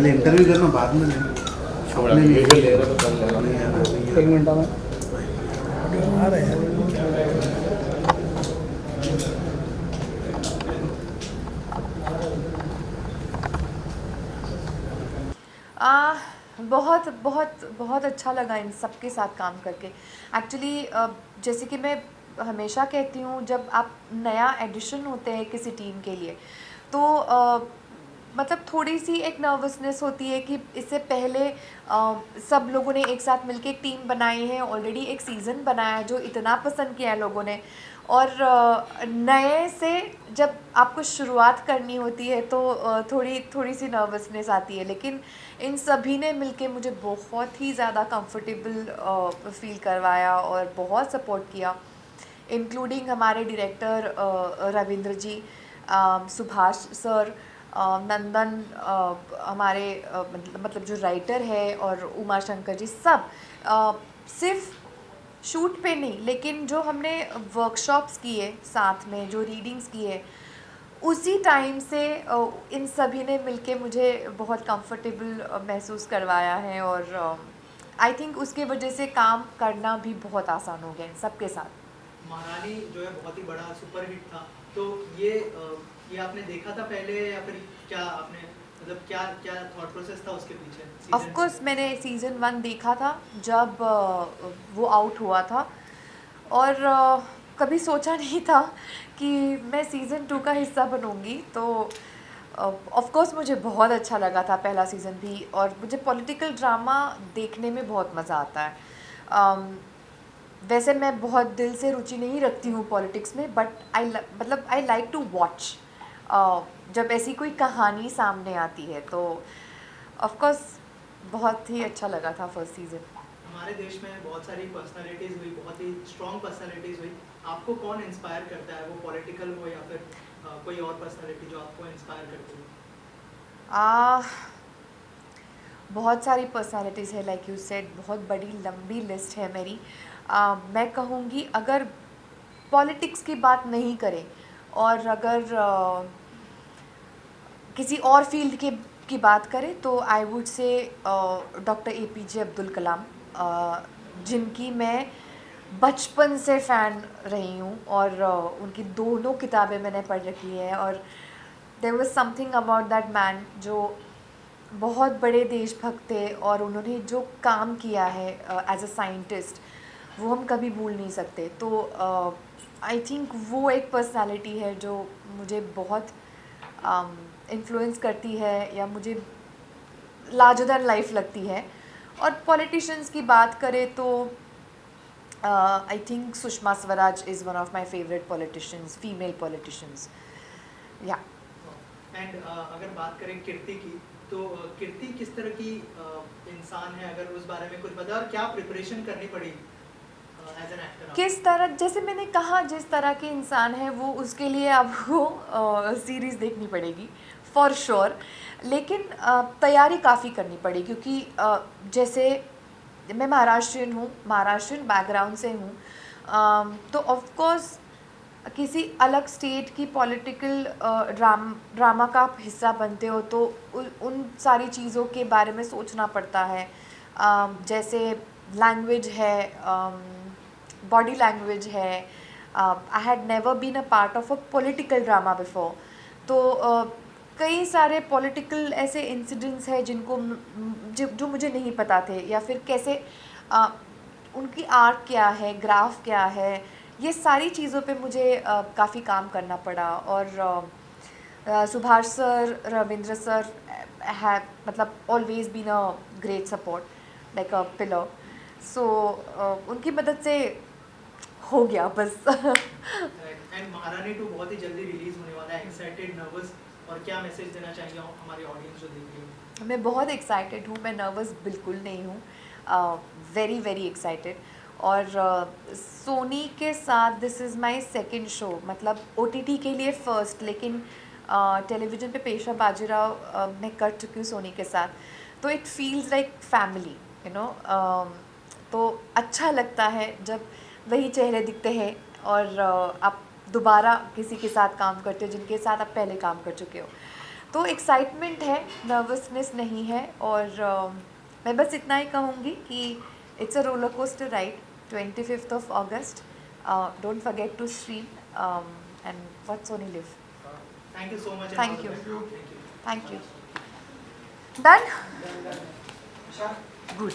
पहले इंटरव्यू करना बाद में लेना। छोड़ा वीडियो ले रहा तो कर ले नहीं यार, नहीं एक मिनट में आ रहा है आ, बहुत बहुत बहुत अच्छा लगा इन सब के साथ काम करके। एक्चुअली जैसे कि मैं हमेशा कहती हूँ, जब आप नया एडिशन होते हैं किसी टीम के लिए तो मतलब थोड़ी सी एक नर्वसनेस होती है कि इससे पहले सब लोगों ने एक साथ मिलके एक टीम बनाई है, ऑलरेडी एक सीज़न बनाया है जो इतना पसंद किया है लोगों ने, और नए से जब आपको शुरुआत करनी होती है तो थोड़ी थोड़ी सी नर्वसनेस आती है। लेकिन इन सभी ने मिलके मुझे बहुत ही ज़्यादा कंफर्टेबल फील करवाया और बहुत सपोर्ट किया, इंक्लूडिंग हमारे डायरेक्टर रविंद्र जी, सुभाष सर, नंदन, हमारे मतलब जो राइटर है, और उमा शंकर जी, सब सिर्फ शूट पे नहीं लेकिन जो हमने वर्कशॉप्स किए साथ में, जो रीडिंग्स किए, उसी टाइम से इन सभी ने मिलके मुझे बहुत कंफर्टेबल महसूस करवाया है, और आई थिंक उसके वजह से काम करना भी बहुत आसान हो गया इन सबके साथ। महारानी जो है बहुत ही बड़ा सुपर हिट था, तो ये आपने देखा था पहले या फिर क्या आपने मतलब क्या क्या थॉट प्रोसेस था उसके पीछे? ऑफ कोर्स मैंने सीज़न 1 देखा था जब वो आउट हुआ था, और कभी सोचा नहीं था कि मैं सीज़न 2 का हिस्सा बनूंगी। तो ऑफ कोर्स मुझे बहुत अच्छा लगा था पहला सीज़न भी, और मुझे पॉलिटिकल ड्रामा देखने में बहुत मज़ा आता है। वैसे मैं बहुत दिल से रुचि नहीं रखती हूँ पॉलिटिक्स में, बट मतलब आई लाइक टू वॉच जब ऐसी कोई कहानी सामने आती है, तो ऑफ कोर्स बहुत ही अच्छा लगा था फर्स्ट सीज़न। हमारे देश में बहुत सारी पर्सनालिटीज़ हुई, बहुत ही स्ट्रॉन्ग पर्सनालिटीज़ हुई, आपको कौन इंस्पायर करता है, वो पॉलिटिकल हो या फिर कोई और पर्सनालिटी जो आपको इंस्पायर करती है? बहुत सारी पर्सनालिटीज़ है, लाइक यू सेड, बहुत बड़ी लंबी लिस्ट है मेरी। मैं कहूँगी अगर पॉलिटिक्स की बात नहीं करें और अगर किसी और फील्ड की बात करें तो I would say doctor APJ Abdul Kalam, जिनकी मैं बचपन से फ़ैन रही हूँ, और उनकी दोनों किताबें मैंने पढ़ रखी है, और there was something about that man, जो बहुत बड़े देशभक्त थे, और उन्होंने जो काम किया है एज अ साइंटिस्ट वो हम कभी भूल नहीं सकते। तो आई थिंक वो एक पर्सनालिटी है जो मुझे बहुत इन्फ्लुएंस करती है, या मुझे लार्जर दैन लाइफ लगती है। और पॉलिटिशियंस की बात करें तो I think Sushma Swaraj is one of my favourite politicians, female politicians, या। एंड अगर बात करें कीर्ति की, तो कीर्ति किस तरह की इंसान है, अगर उस बारे में कुछ बता, और क्या प्रिपरेशन करनी पड़ी एज एन एक्टर? किस तरह, जैसे मैंने कहा, जिस तरह के इंसान है वो, उसके लिए आपको सीरीज़ देखनी पड़ेगी फॉर श्योर। लेकिन तैयारी काफ़ी करनी पड़ी, क्योंकि जैसे मैं महाराष्ट्रियन हूँ, महाराष्ट्रियन बैकग्राउंड से हूँ, तो ऑफ कोर्स किसी अलग स्टेट की पॉलिटिकल ड्रामा का आप हिस्सा बनते हो तो उन सारी चीज़ों के बारे में सोचना पड़ता है। जैसे लैंग्वेज है, बॉडी लैंग्वेज है। I had never been a part of a political drama before, तो कई सारे पॉलिटिकल ऐसे इंसिडेंट्स हैं जिनको जो मुझे नहीं पता थे, या फिर कैसे उनकी आर्क क्या है, ग्राफ क्या है, ये सारी चीज़ों पे मुझे काफ़ी काम करना पड़ा। और सुभाष सर, रविंद्र सर है मतलब always been a great support, like a pillar. So उनकी मदद से हो गया बस। एंड महारानी 2 बहुत ही जल्दी रिलीज होने वाला है, एक्साइटेड, नर्वस, और क्या मैसेज देना चाहेंगे हमारी ऑडियंस जो देख रही है? मैं बहुत एक्साइटेड हूँ, मैं नर्वस बिल्कुल नहीं हूँ, वेरी वेरी एक्साइटेड। और सोनी के साथ this is my second show, मतलब OTT के लिए फ़र्स्ट, लेकिन टेलीविज़न पे पेशा बाजीराव मैं कर चुकी हूँ सोनी के साथ, तो it feels like family, you know. तो अच्छा लगता है जब वही चेहरे दिखते हैं, और आप दोबारा किसी के साथ काम करते हो जिनके साथ आप पहले काम कर चुके हो। तो एक्साइटमेंट है, नर्वसनेस नहीं है। और मैं बस इतना ही कहूँगी कि it's a roller coaster ride. 25th of August, don't forget to stream and watch Sony Live. Thank you so much. and Thank all the you. best. Thank you. Thank you. Done? Good.